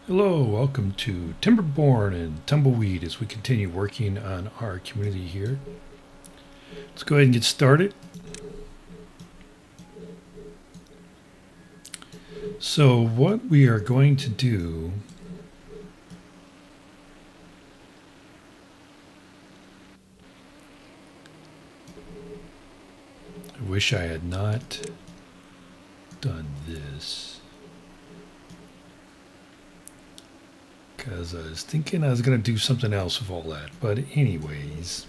Hello, welcome to Timberborn and Tumbleweed as we continue working on our community here. Let's go ahead and get started. So what we are going to do I wish I had not done this because I was thinking I was going to do something else with all that. But anyways,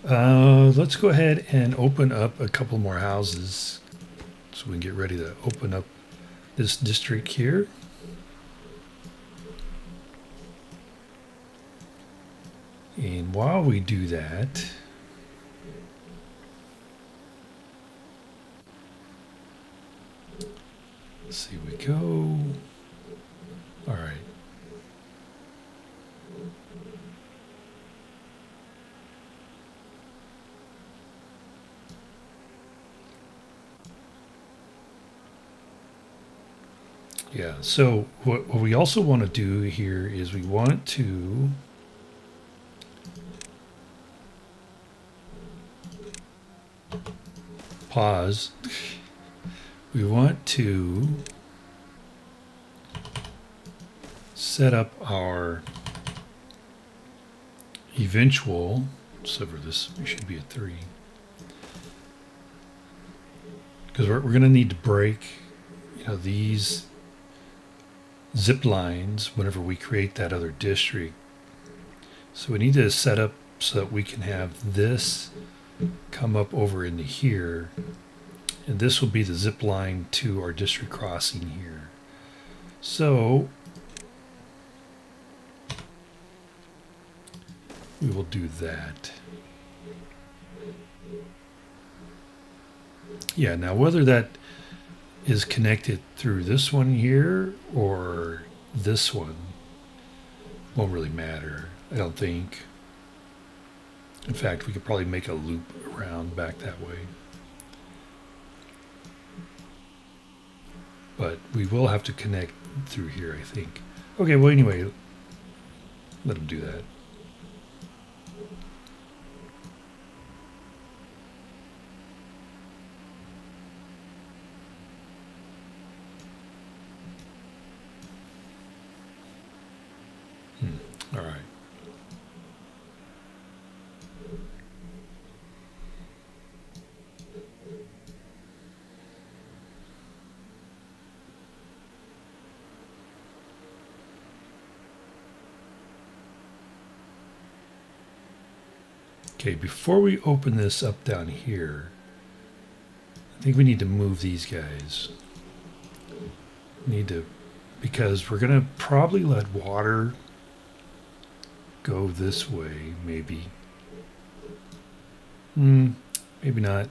let's go ahead and open up a couple more houses so we can get ready to open up this district here. And while we do that, let's see, we go. All right. Yeah, so what we also want to do here is we want to pause. We want to set up our eventual, so for this, we should be at 3. Because we're going to need to break, these zip lines whenever we create that other district. So we need to set up so that we can have this come up over into here, and this will be the zip line to our district crossing here. So we will do that. Yeah, now whether that is connected through this one here or this one won't really matter, I don't think. In fact, we could probably make a loop around back that way. But we will have to connect through here, I think. Okay, well, anyway, let them do that. All right. Okay, before we open this up down here, I think we need to move these guys. We need to, because we're going to probably let water go this way, maybe. Maybe not.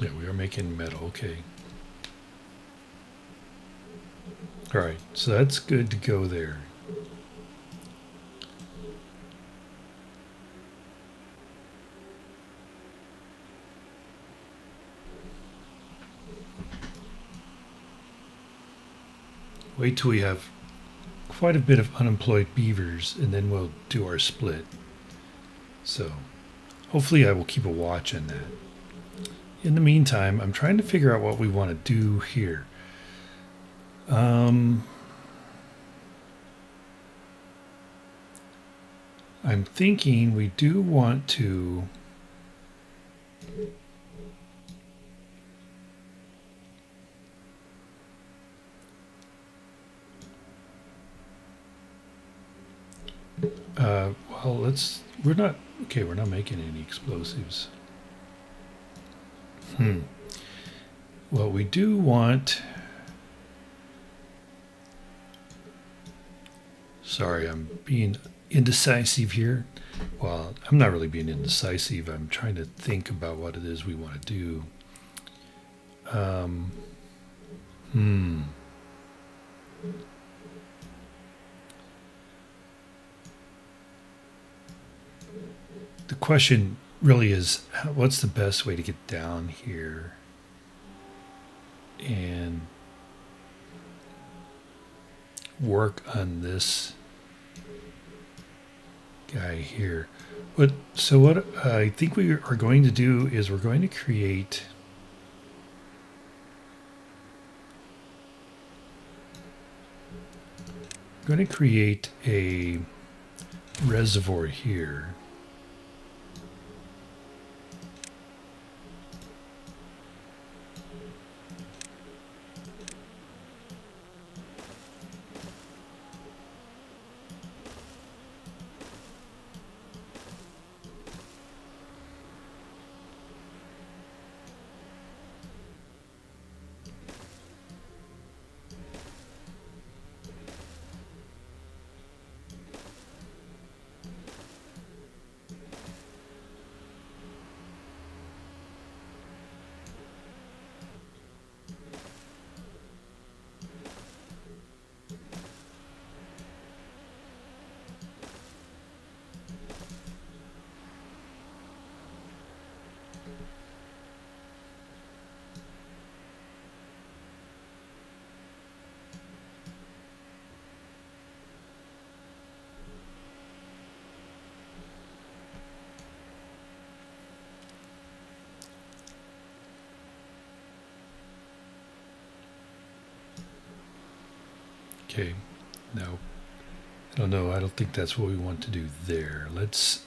Yeah, we are making metal. Okay. All right, so that's good to go there. Wait till we have quite a bit of unemployed beavers, and then we'll do our split. So hopefully I will keep a watch on that. In the meantime, I'm trying to figure out what we want to do here. I'm thinking we do want to well, we're not making any explosives. Well, we do want, sorry, I'm being indecisive here. Well, I'm not really being indecisive. I'm trying to think about what it is we want to do. Hmm. The question really is, what's the best way to get down here and work on this guy here? So what I think we are going to do is we're going to create a reservoir here. Okay, now I don't know. I don't think that's what we want to do there. Let's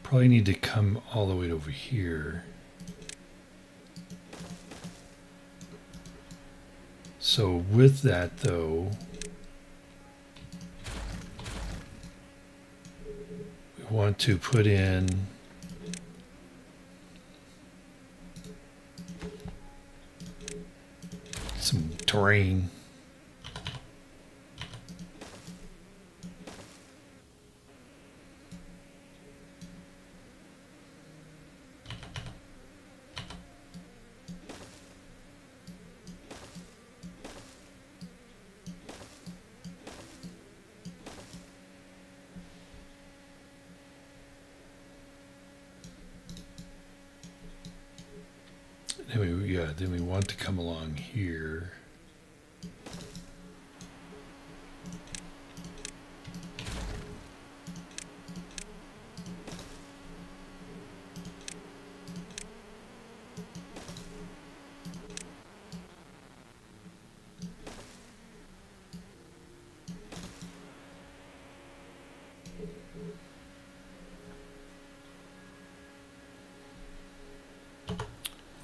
probably need to come all the way over here. So with that though, we want to put in some terrain. Then we want to come along here.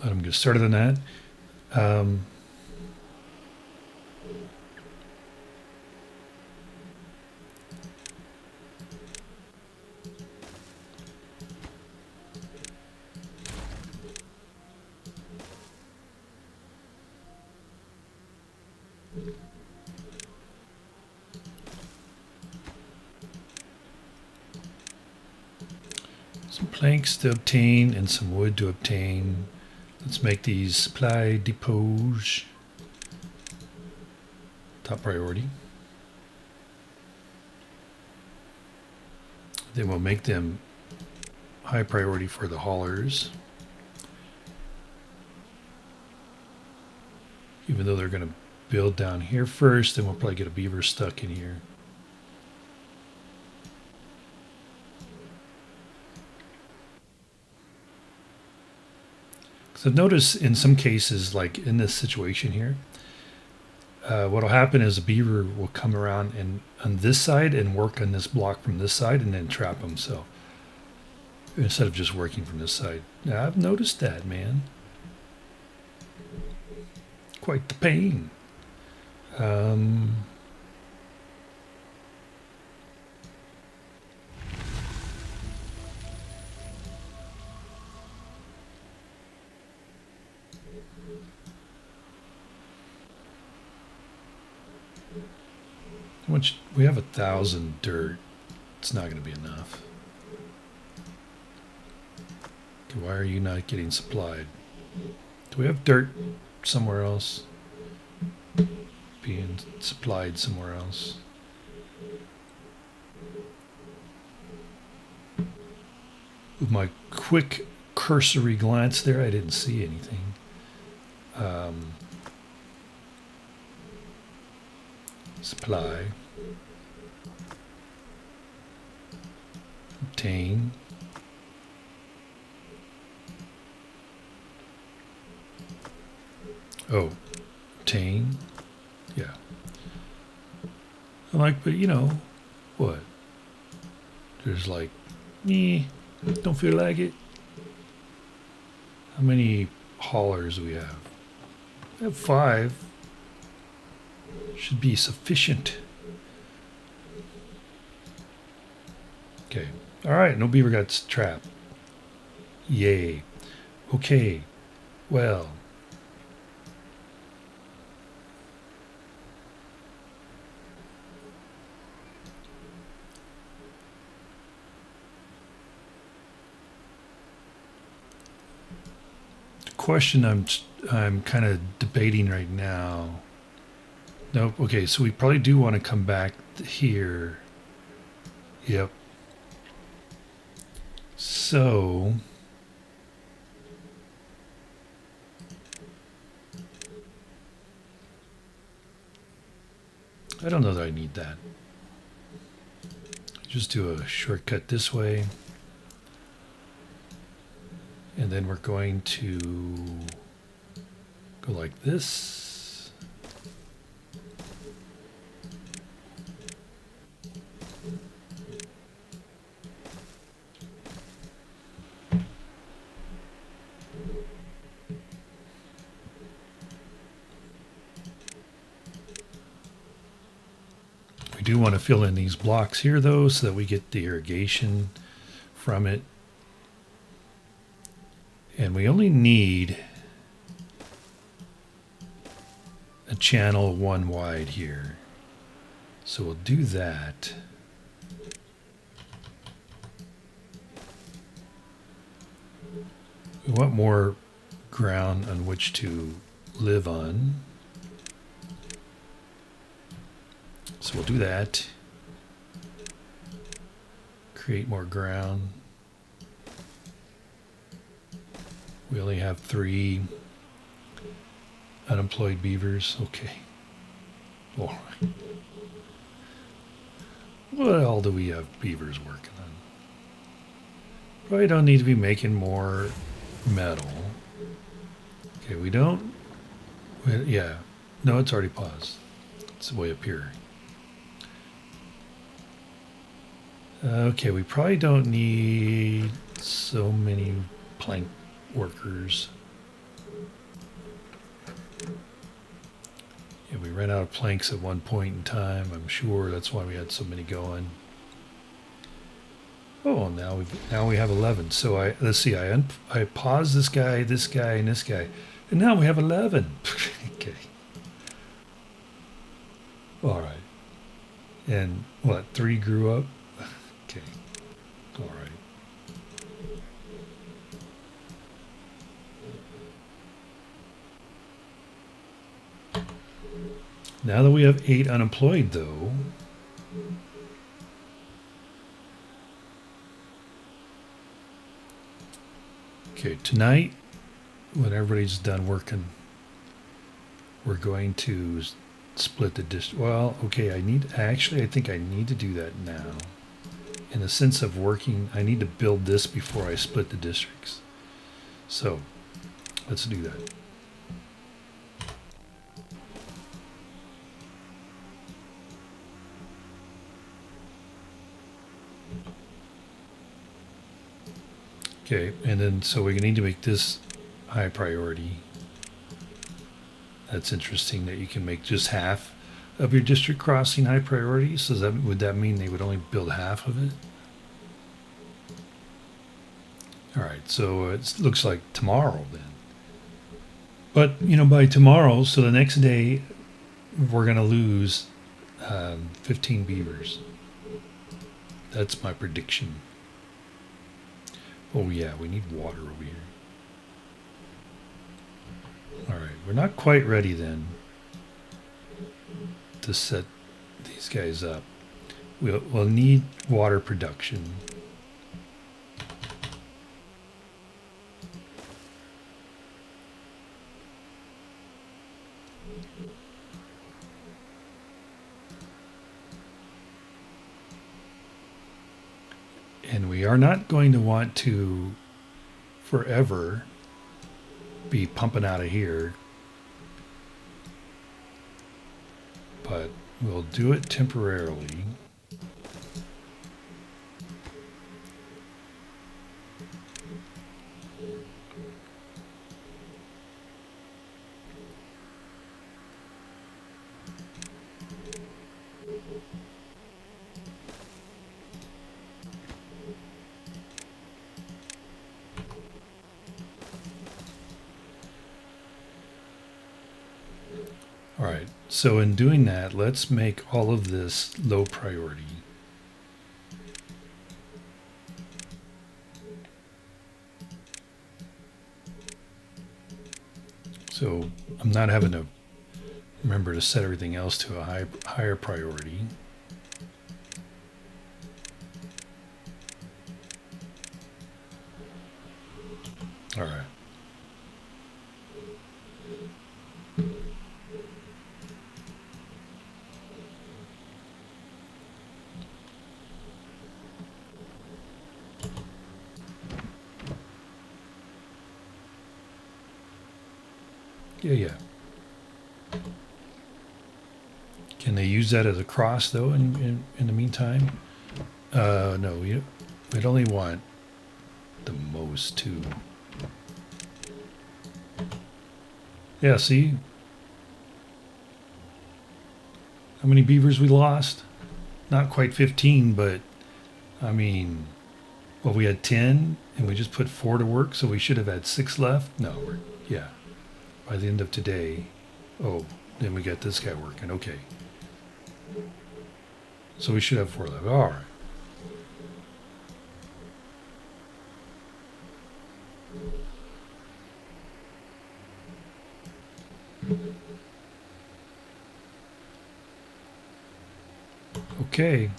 Let them get started on that. Some planks to obtain and some wood to obtain. Let's make these supply depots top priority. Then we'll make them high priority for the haulers. Even though they're going to build down here first, then we'll probably get a beaver stuck in here. So notice in some cases, like in this situation here, what will happen is a beaver will come around and on this side and work on this block from this side and then trap himself instead of just working from this side. Now, I've noticed that, man. Quite the pain. How much? We have 1,000 dirt. It's not going to be enough. Okay, why are you not getting supplied? Do we have dirt somewhere else? Being supplied somewhere else. With my quick cursory glance there, I didn't see anything. Supply. Obtain. Oh, obtain. Yeah. I'm like, but you know, what? There's like, don't feel like it. How many haulers do we have? We have 5. Should be sufficient. Okay. All right. No beaver got trapped. Yay. Okay. Well. The question I'm kind of debating right now. Nope. Okay. So we probably do want to come back here. Yep. So I don't know that I need that. Just do a shortcut this way. And then we're going to go like this. We do want to fill in these blocks here though, so that we get the irrigation from it. And we only need a channel 1 wide here. So we'll do that. We want more ground on which to live on. So we'll do that. Create more ground. We only have 3 unemployed beavers. Okay. All right. What all do we have beavers working on? Probably don't need to be making more metal. Okay, we don't. Yeah. No, it's already paused. It's way up here. Okay, we probably don't need so many plank workers. Yeah, we ran out of planks at one point in time. I'm sure that's why we had so many going. Oh, now we have 11. So let's see. I paused this guy, and this guy, and now we have 11. Okay. All right. And what? 3 grew up. Okay. All right. Now that we have 8 unemployed, though, okay, tonight, when everybody's done working, we're going to split the district. Well, okay, I think I need to do that now. In the sense of working, I need to build this before I split the districts. So, let's do that. Okay, and then so we need to make this high priority. That's interesting that you can make just half of your district crossing high priority. So would that mean they would only build half of it? All right, so it looks like tomorrow then. But, by tomorrow, so the next day, we're going to lose 15 beavers. That's my prediction. Oh yeah, we need water over here. All right, we're not quite ready then to set these guys up. We'll need water production. And we are not going to want to forever be pumping out of here, but we'll do it temporarily. All right, so in doing that, let's make all of this low priority. So I'm not having to remember to set everything else to a higher priority. All right. Yeah. Can they use that as a cross though in the meantime? No, we'd only want the most two. Yeah, see? How many beavers we lost? Not quite 15, but I mean, well, we had 10 and we just put 4 to work, so we should have had 6 left. No, yeah. By the end of today, oh, then we got this guy working. Okay. So we should have 4 left. All right. Okay.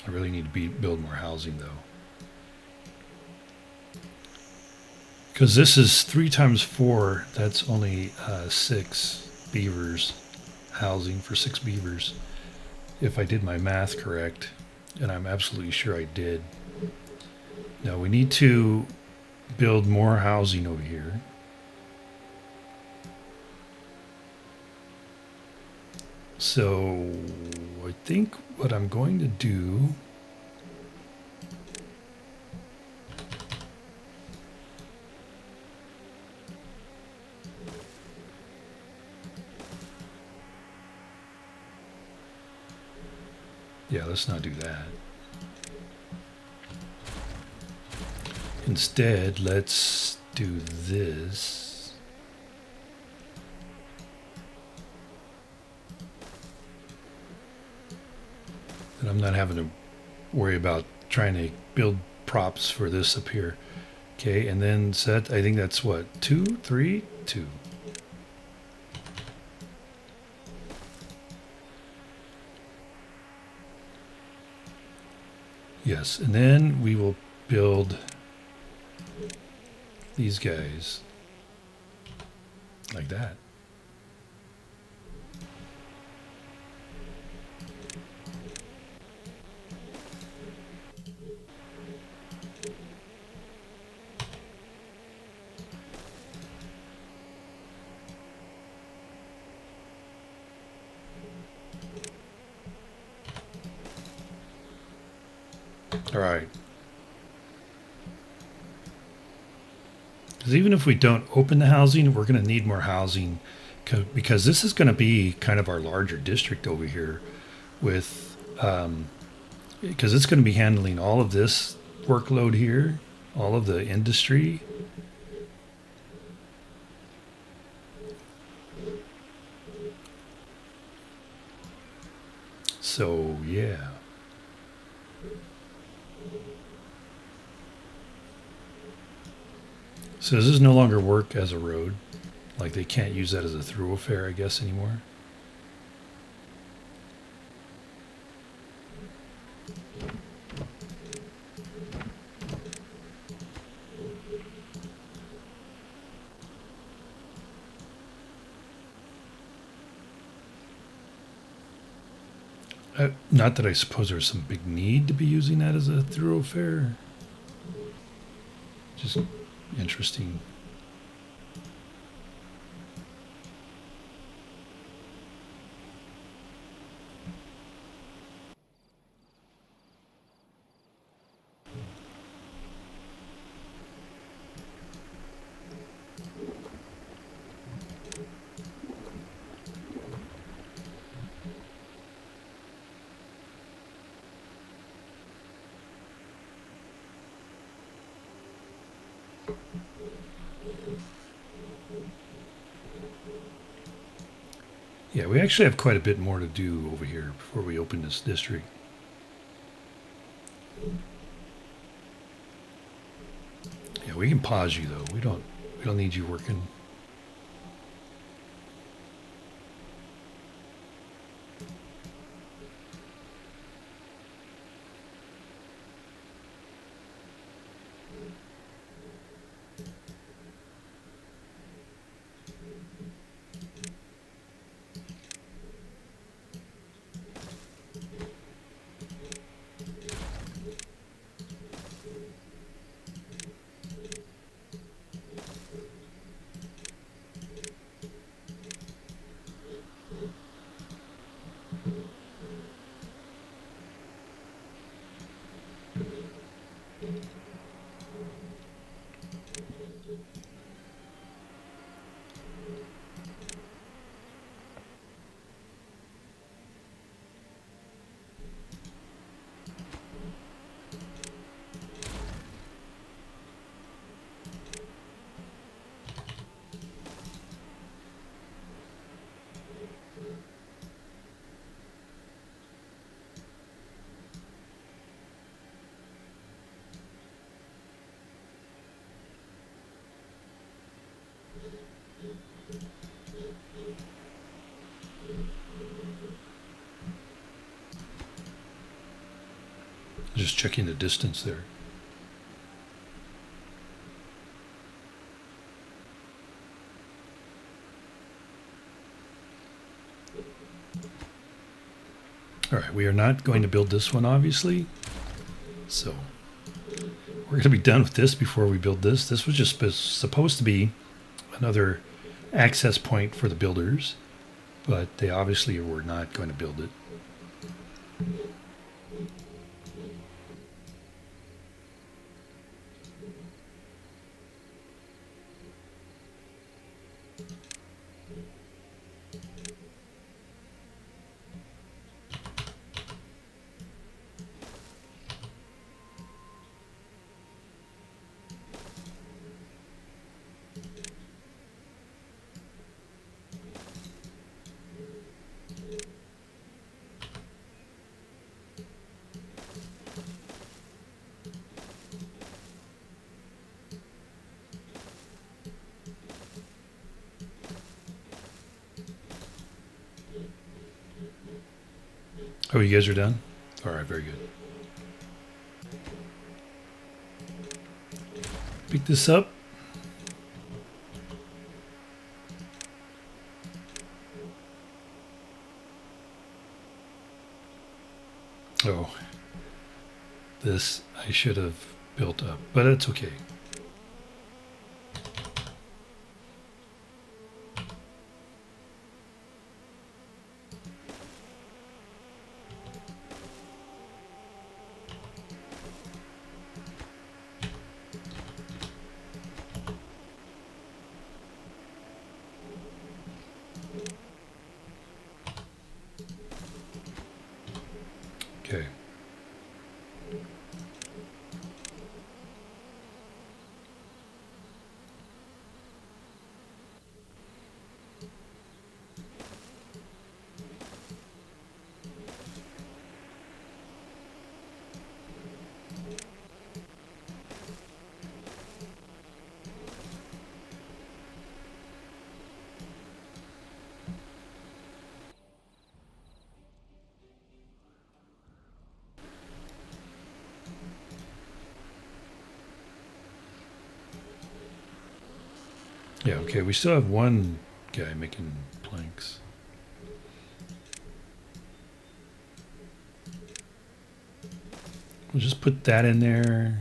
I really need to build more housing though. Because this is 3 times 4, that's only 6 beavers. Housing for 6 beavers. If I did my math correct, and I'm absolutely sure I did. Now we need to build more housing over here. So I think what I'm going to do let's not do that. Instead, let's do this. And I'm not having to worry about trying to build props for this up here. Okay, and then set, I think that's what, 2, 3, 2. Yes, and then we will build these guys like that. All right. Because even if we don't open the housing, we're going to need more housing because this is going to be kind of our larger district over here with, because it's going to be handling all of this workload here, all of the industry. So, yeah. So does this no longer work as a road? Like they can't use that as a thoroughfare, I guess, anymore? Not that I suppose there's some big need to be using that as a thoroughfare. Just interesting. Yeah, we actually have quite a bit more to do over here before we open this district. Yeah, we can pause you though. We don't need you working. Just checking the distance there. All right, we are not going to build this one, obviously. So we're going to be done with this before we build this. This was just supposed to be another access point for the builders, but they obviously were not going to build it. Oh, you guys are done? All right, very good. Pick this up. Oh, this I should have built up, but it's okay. Okay. Yeah, okay, we still have one guy making planks. We'll just put that in there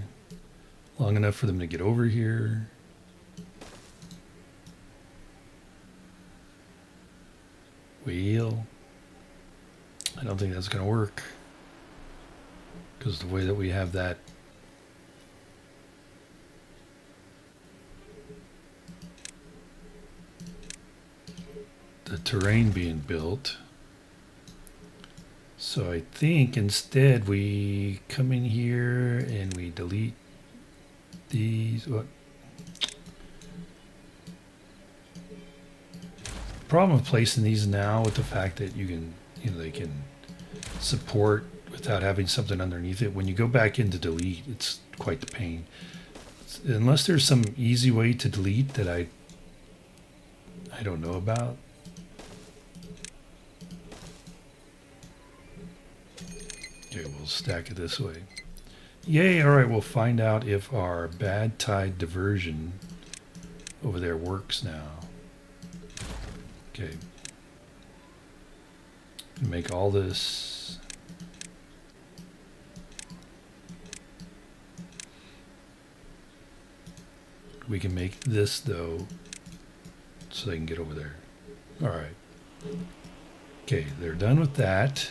long enough for them to get over here. Well, I don't think that's going to work because the way that we have that the terrain being built. So I think instead we come in here and we delete these. What? Problem of placing these now with the fact that you can, they can support without having something underneath it. When you go back into delete, it's quite the pain. Unless there's some easy way to delete that I don't know about. Okay, we'll stack it this way. Yay, all right, we'll find out if our bad tide diversion over there works now. Okay. Make all this. We can make this, though, so they can get over there. All right. Okay, they're done with that.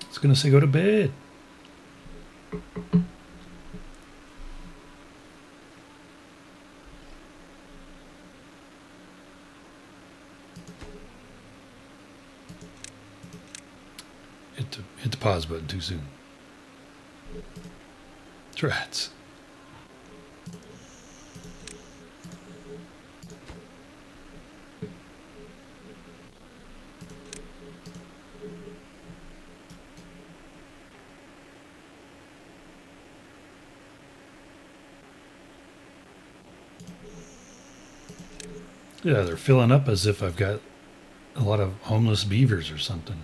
It's going to say go to bed. Hit the pause button too soon. Rats. Yeah, they're filling up as if I've got a lot of homeless beavers or something.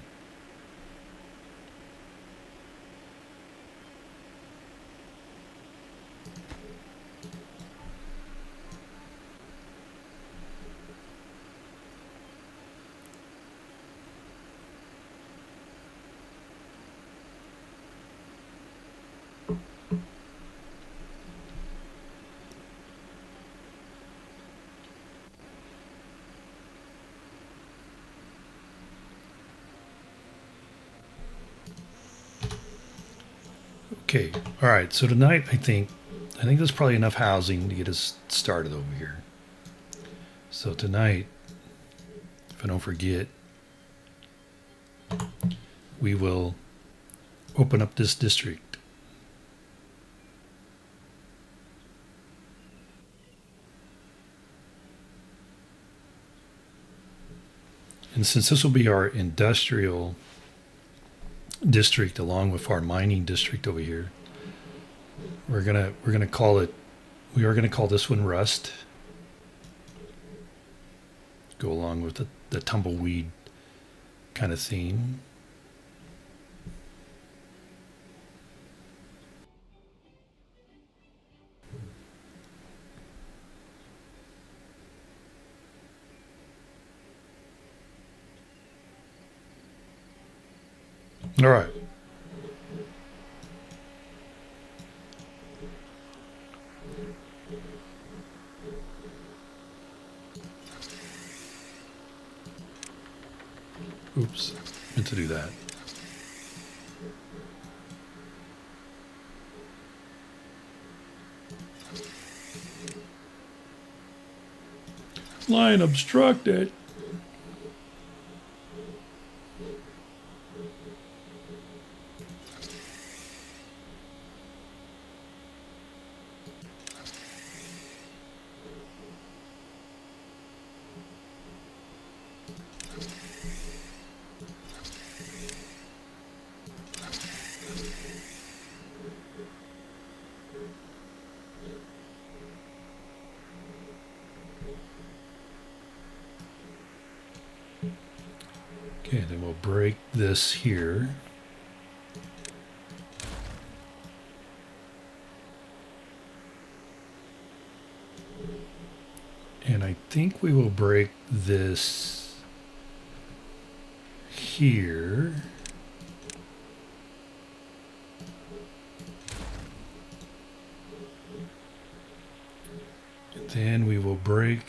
Okay, all right. So tonight, I think there's probably enough housing to get us started over here. So tonight, if I don't forget, we will open up this district. And since this will be our industrial district along with our mining district over here, we're gonna call it. We are gonna call this one Rust. Go along with the Tumbleweed kind of theme. All right. Oops, meant to do that. Line obstructed. break this here. And I think we will break this here. And then we will break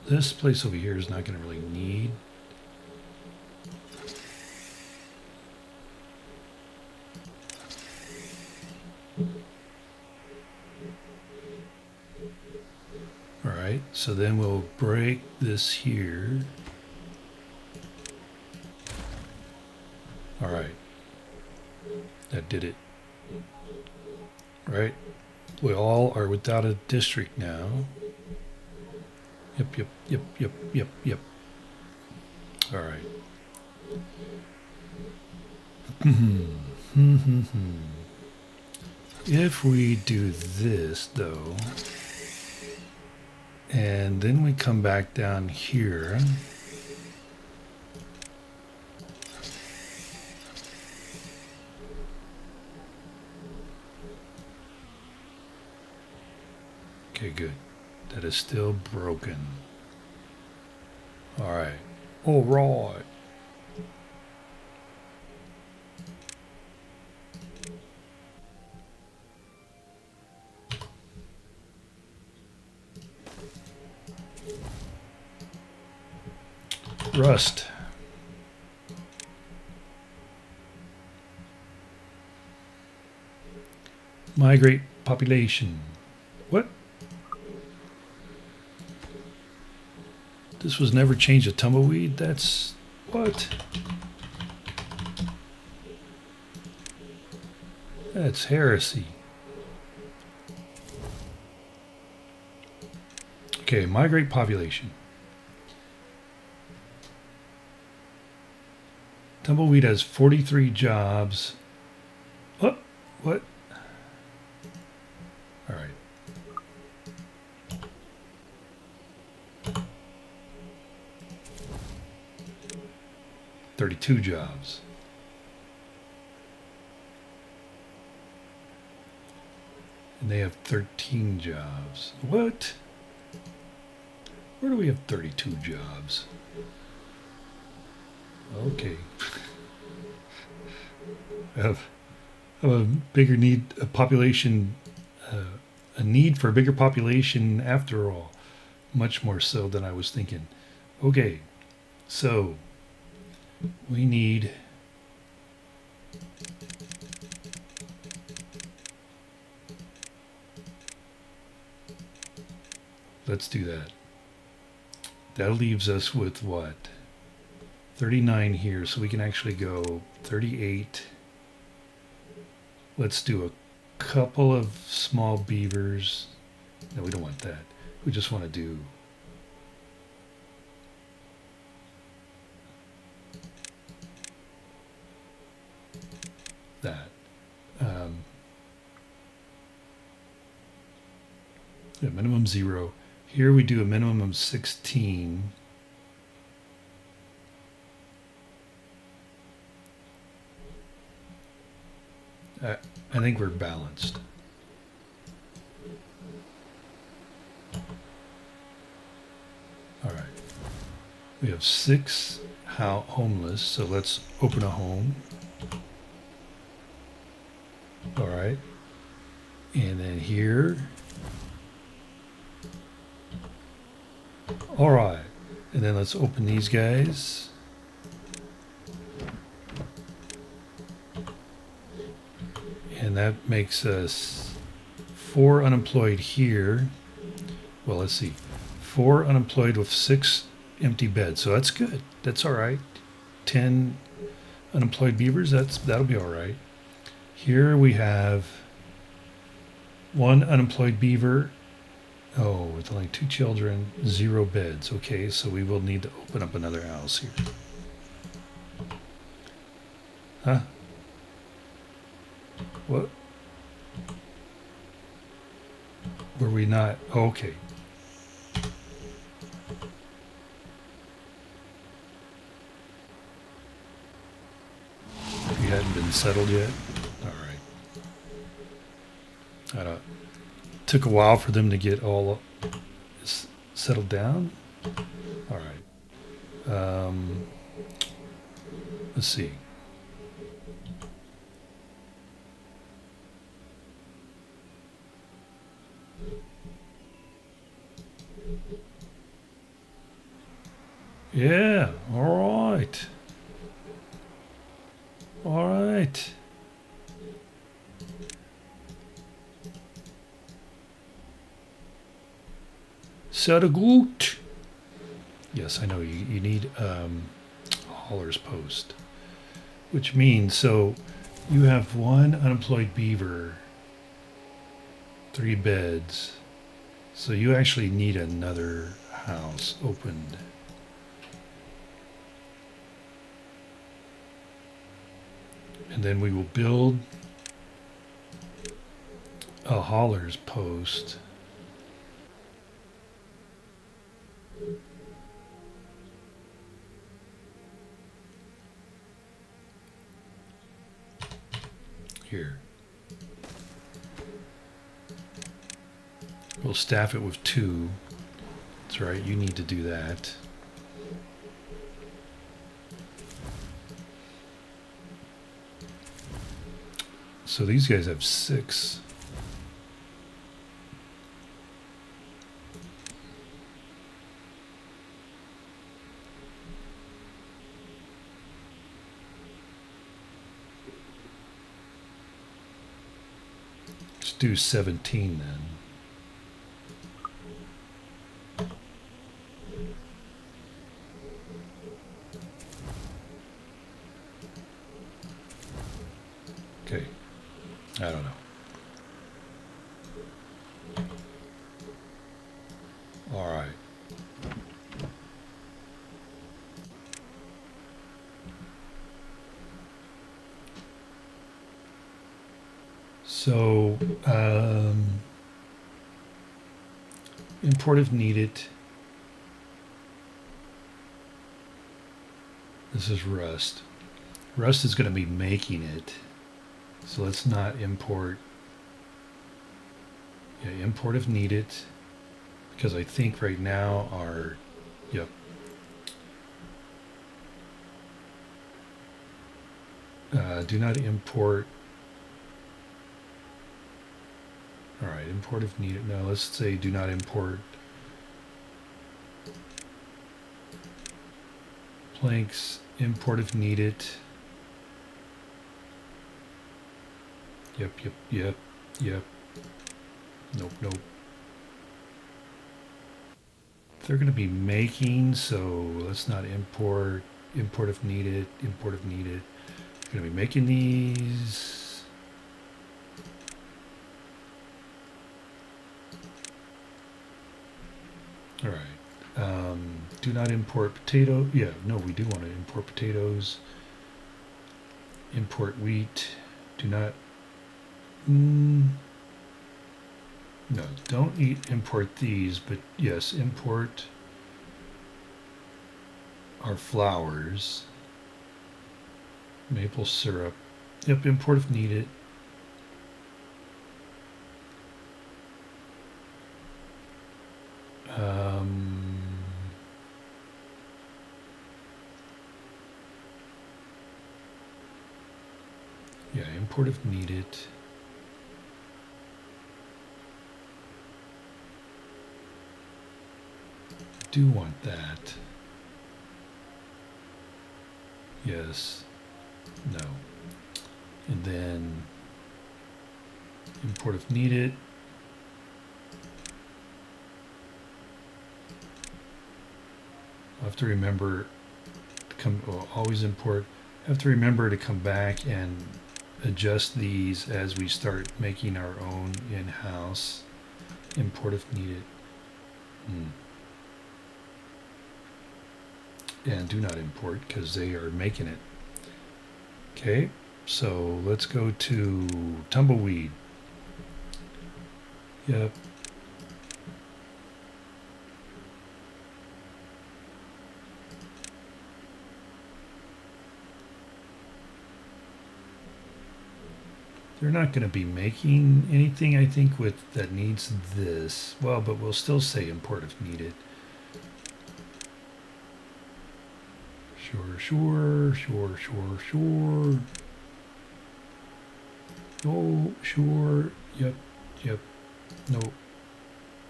this place over here is not going to really need. All right, so then we'll break this here. All right, that did it. All right, we all are without a district now. Yep. All right. If we do this, though, and then we come back down here, okay, good. That is still broken. All right. All right. Rust. Migrate population. What? This was never changed to Tumbleweed? That's... what? That's heresy. Okay, migrate population. Tumbleweed has 43 jobs. Oh, what? All right. $32 jobs. And they have 13 jobs. What? Where do we have 32 jobs? Okay. I have a bigger need, a population, a need for a bigger population after all. Much more so than I was thinking. Okay, so we need let's do that. That leaves us with what? 39 here, so we can actually go 38. Let's do a couple of small beavers. No, we don't want that. We just want to do that. Yeah, minimum 0. Here we do a minimum of 16. I think we're balanced. All right. We have 6 homeless, so let's open a home. All right. And then here. All right. And then let's open these guys. And that makes us 4 unemployed here. Well, let's see. 4 unemployed with 6 empty beds. So that's good. That's all right. 10 unemployed beavers. That'll be all right. Here we have 1 unemployed beaver. Oh, with only 2 children, 0 beds. Okay, so we will need to open up another house here. Huh? What? Were we not? Oh, okay. We hadn't been settled yet? All right. I don't, took a while for them to get all settled down. All right. Let's see. Yeah. All right. All right. Sehr gut. Yes, I know you need hauler's post, which means so you have one unemployed beaver, 3 beds, so you actually need another house opened. And then we will build a hauler's post. Here. We'll staff it with 2. That's right, you need to do that. So these guys have 6. Let's do 17 then. Okay. I don't know. All right. So, import if needed. This is Rust. Rust is going to be making it. So let's not import. Yeah, import if needed. Because I think right now our, yep. Do not import. All right, import if needed. No, let's say do not import planks. Import if needed. Yep. Nope. They're going to be making, so let's not import. Import if needed. Import if needed. We're going to be making these. All right. Do not import potato. Yeah, no, we do want to import potatoes. Import wheat. Do not. No, don't import these, but yes, import our flours. Maple syrup. Yep, import if needed. Yeah, import if needed. Do want that. Yes. No. And then import if needed. I'll have to remember to always import. I have to remember to come back and adjust these as we start making our own in-house. Import if needed. And do not import because they are making it. Okay, so let's go to Tumbleweed. Yep. They're not going to be making anything, I think, with that needs this. Well, but we'll still say import if needed. Sure, sure, sure, sure, sure. Oh, sure. Yep, yep. No.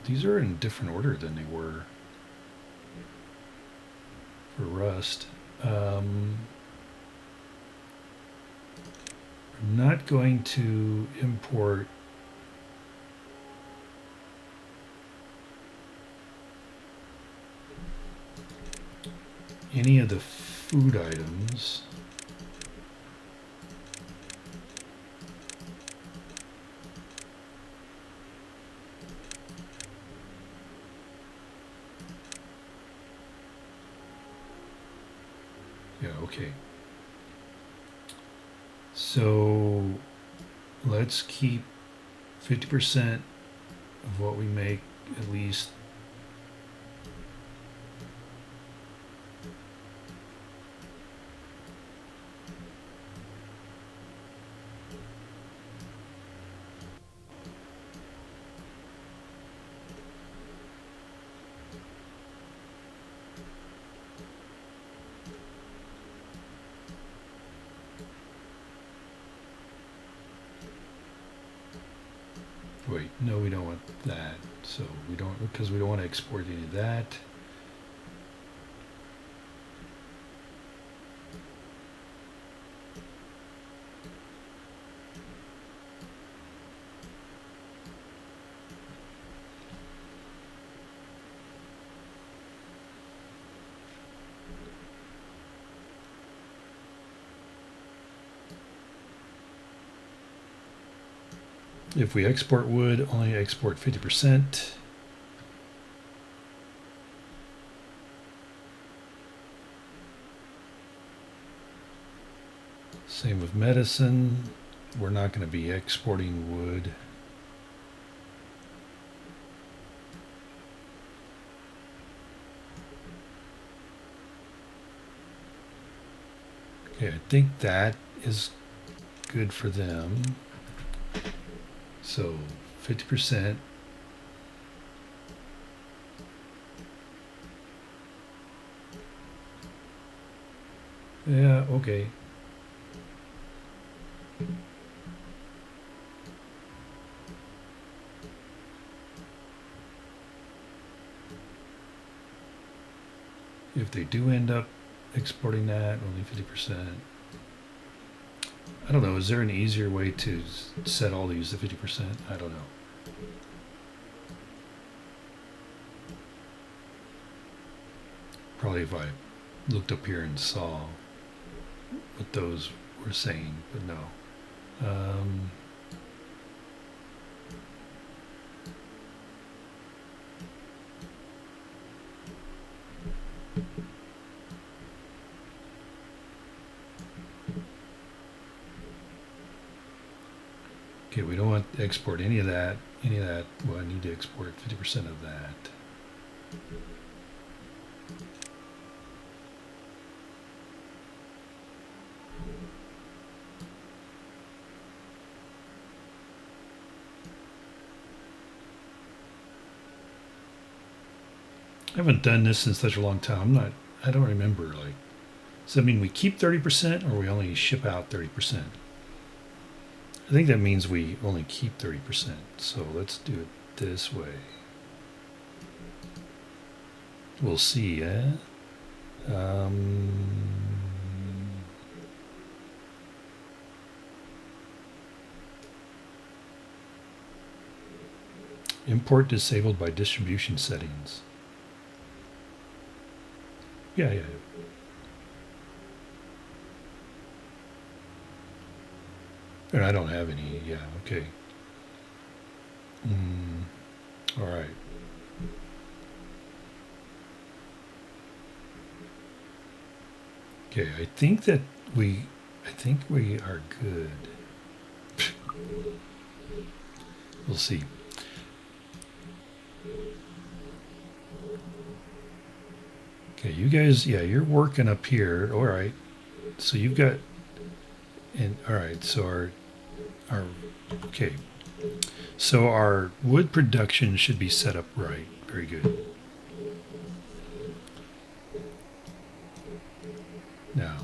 These are in different order than they were for Rust. I'm not going to import any of the food items. Yeah, okay. So let's keep 50% of what we make at least. Wait, no, we don't want that. So we don't, because we don't want to export any of that. If we export wood, only export 50%. Same with medicine. We're not going to be exporting wood. Okay, I think that is good for them. So 50%. Yeah, okay. If they do end up exporting that, only 50%. I don't know. Is there an easier way to set all these to 50%? I don't know. Probably if I looked up here and saw what those were saying, but no. Okay, we don't want to export any of that. Well, I need to export 50% of that. I haven't done this in such a long time. I don't remember. Like, does that mean we keep 30% or we only ship out 30%? I think that means we only keep 30%. So let's do it this way. We'll see, eh? Import disabled by distribution settings. Yeah. And I don't have any. Yeah, okay. All right. Okay, I think that we I think we are good. We'll see. Okay, you guys, yeah, you're working up here. All right. So you've got, and all right. So our, okay. So our wood production should be set up right. Very good. Now,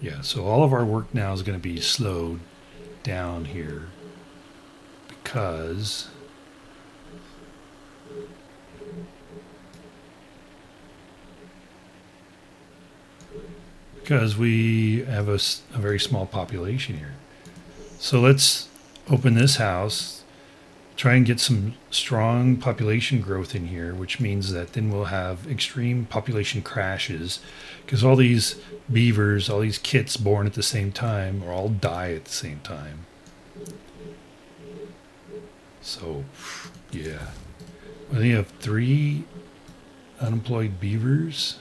yeah, so all of our work now is going to be slowed down here because we have a very small population here. So let's open this house, try and get some strong population growth in here, which means that then we'll have extreme population crashes because all these beavers, all these kits born at the same time, or all die at the same time. So, yeah. We only have 3 unemployed beavers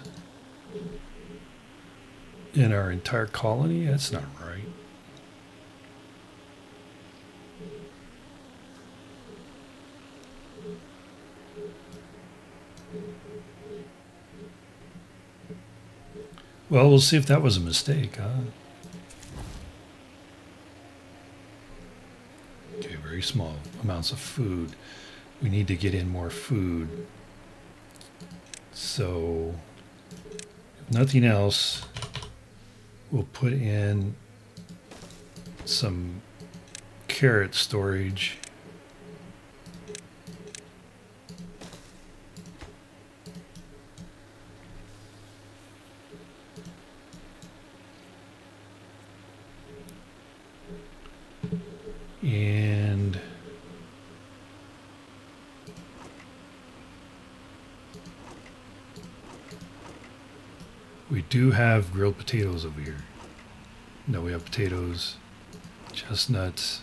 in our entire colony. That's not right. Well, we'll see if that was a mistake, huh? Okay, very small amounts of food. We need to get in more food. So, if nothing else, we'll put in some carrot storage. And we do have grilled potatoes over here. No, we have potatoes, chestnuts.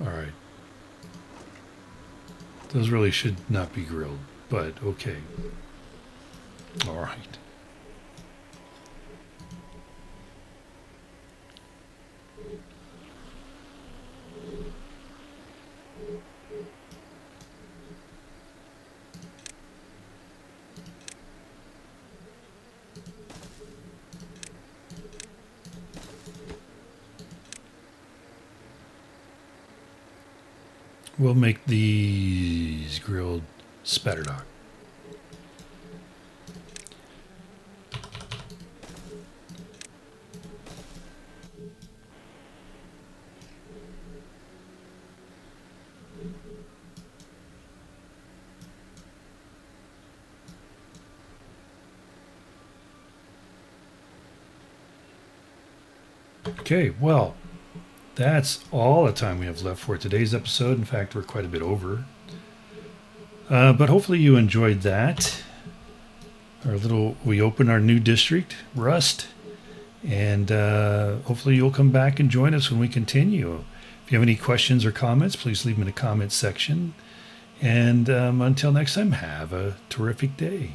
All right. Those really should not be grilled, but okay. All right. We'll make these grilled spatterdock. Okay, well, that's all the time we have left for today's episode. In fact, we're quite a bit over. But hopefully you enjoyed that. We open our new district, Rust. And hopefully you'll come back and join us when we continue. If you have any questions or comments, please leave them in the comments section. And until next time, have a terrific day.